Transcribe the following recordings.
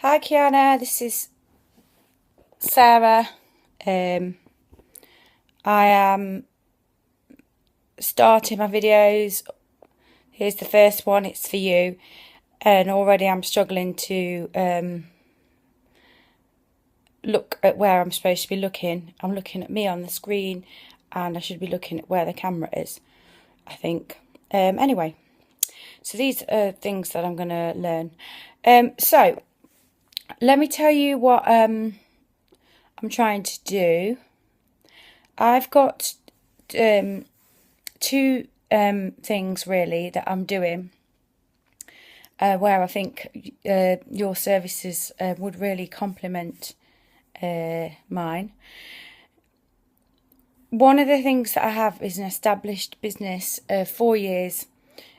Hi Kiana, this is Sarah. Um, I am starting my videos. Here's the first one, it's for you. And already I'm struggling to look at where I'm supposed to be looking. I'm looking at me on the screen and I should be looking at where the camera is, I think. Anyway, so these are things that I'm going to learn. So, let me tell you what I'm trying to do. I've got two things really that I'm doing where I think your services would really complement mine. One of the things that I have is an established business of 4 years.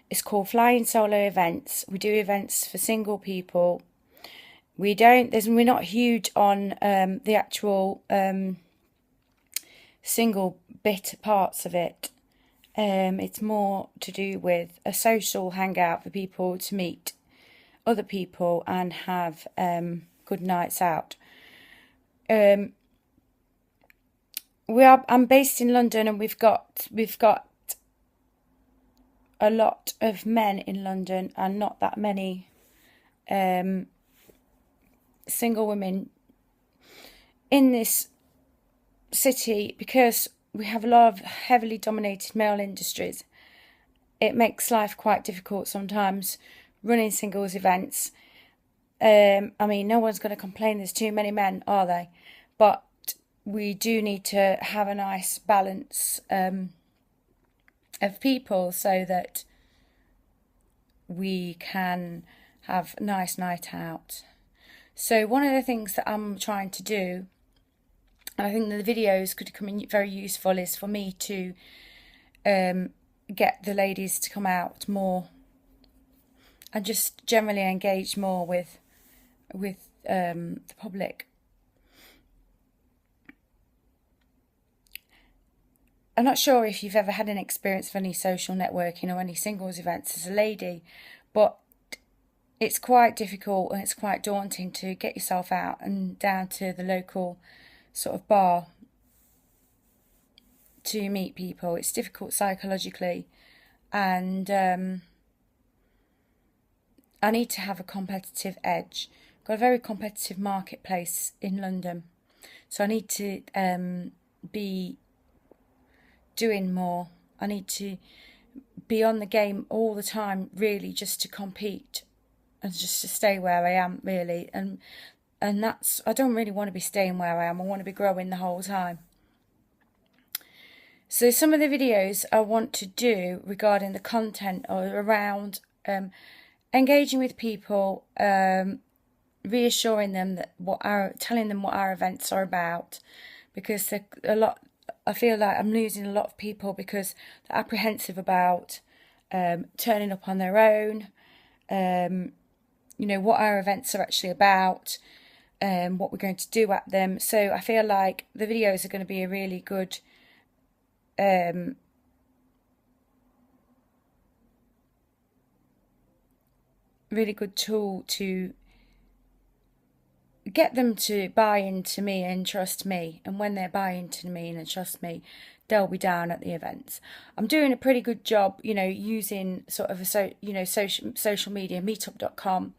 It's called Flying Solo Events. We do events for single people. We're not huge on the actual single bit parts of it. It's more to do with a social hangout for people to meet other people and have good nights out. I'm based in London, and we've got a lot of men in London and not that many single women in this city, because we have a lot of heavily dominated male industries. It makes life quite difficult sometimes running singles events. I mean, no one's going to complain there's too many men, are they? But we do need to have a nice balance of people so that we can have a nice night out. So one of the things that I'm trying to do, and I think the videos could come in very useful, is for me to get the ladies to come out more and just generally engage more with the public. I'm not sure if you've ever had an experience of any social networking or any singles events as a lady, but it's quite difficult and it's quite daunting to get yourself out and down to the local sort of bar to meet people. It's difficult psychologically, and I need to have a competitive edge. I've got a very competitive marketplace in London, so I need to be doing more. I need to be on the game all the time, really, just to compete and just to stay where I am, really. And that's, I don't really want to be staying where I am. I want to be growing the whole time. So some of the videos I want to do regarding the content are around engaging with people, reassuring them that telling them what our events are about, because I feel like I'm losing a lot of people because they're apprehensive about turning up on their own, what our events are actually about, what we're going to do at them. So I feel like the videos are going to be a really good tool to get them to buy into me and trust me. And when they buy into me and trust me, they'll be down at the events. I'm doing a pretty good job, using sort of social media, meetup.com,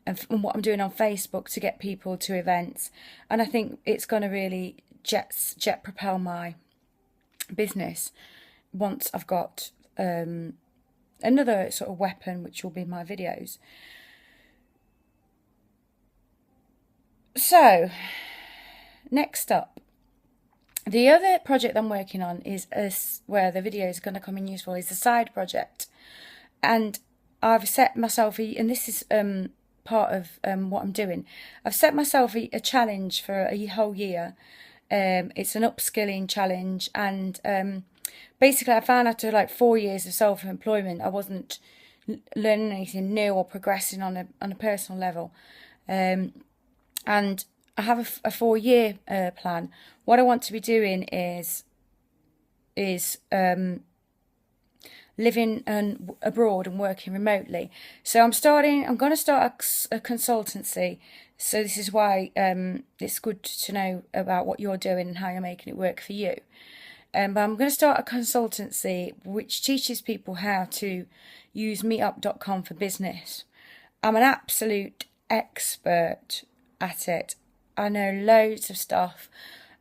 and what I'm doing on Facebook to get people to events. And I think it's going to really jet propel my business once I've got another sort of weapon, which will be my videos. So, next up, the other project I'm working on is where the video is going to come in useful, is a side project. And I've set myself, and this is part of what I'm doing, I've set myself a challenge for a whole year. It's an upskilling challenge, and basically I found after like 4 years of self-employment I wasn't learning anything new or progressing on a personal level. And I have a 4-year plan. What I want to be doing is living abroad and working remotely. So I'm going to start a consultancy. So this is why it's good to know about what you're doing and how you're making it work for you. But I'm going to start a consultancy which teaches people how to use meetup.com for business. I'm an absolute expert at it. I know loads of stuff.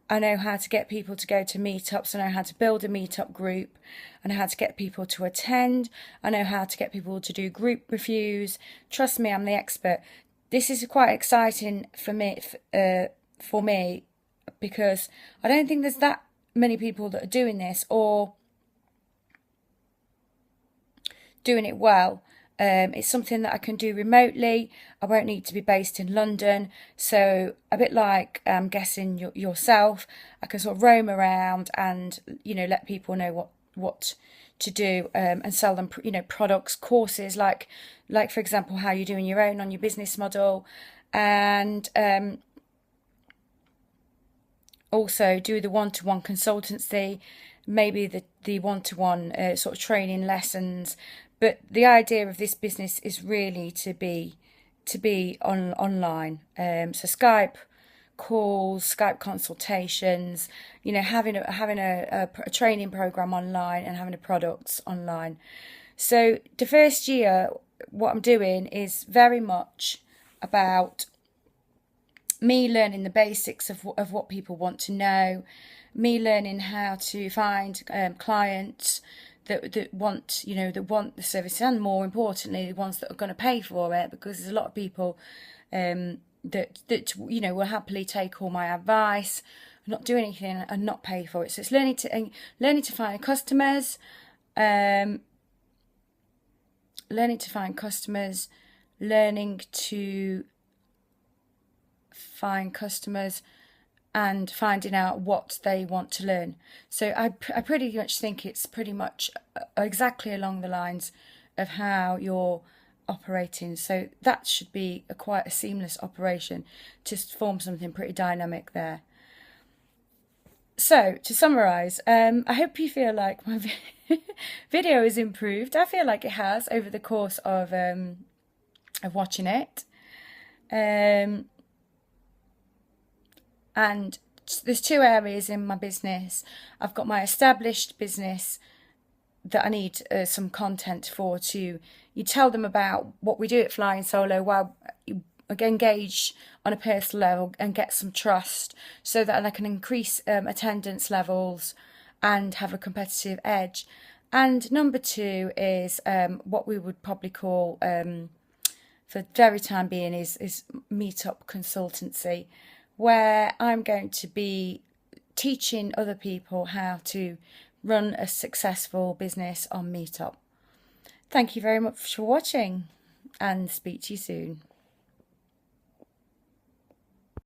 I know how to get people to go to meetups. I know how to build a meetup group. I know how to get people to attend. I know how to get people to do group reviews. Trust me, I'm the expert. This is quite exciting for me, because I don't think there's that many people that are doing this or doing it well. It's something that I can do remotely. I won't need to be based in London. So a bit like guessing yourself, I can sort of roam around and, let people know what to do and sell them, products, courses, like for example, how you're doing your own on your business model, and also do the one-to-one consultancy, maybe the one-to-one sort of training lessons. But the idea of this business is really to be online. So Skype calls, Skype consultations, having a training program online and having the products online. So the first year, what I'm doing is very much about me learning the basics of what people want to know, me learning how to find clients that want the service, and more importantly, the ones that are going to pay for it, because there's a lot of people that will happily take all my advice, not do anything and not pay for it. So it's learning to find customers, learning to find customers and finding out what they want to learn. So I pretty much think it's pretty much exactly along the lines of how you're operating. So that should be quite a seamless operation to form something pretty dynamic there. So to summarise, I hope you feel like my video has improved. I feel like it has over the course of watching it. And there's two areas in my business. I've got my established business that I need some content for, you tell them about what we do at Flying Solo while you engage on a personal level and get some trust, so that I can increase attendance levels and have a competitive edge. And number two is what we would probably call, for the very time being, is meetup consultancy, where I'm going to be teaching other people how to run a successful business on Meetup. Thank you very much for watching, and speak to you soon.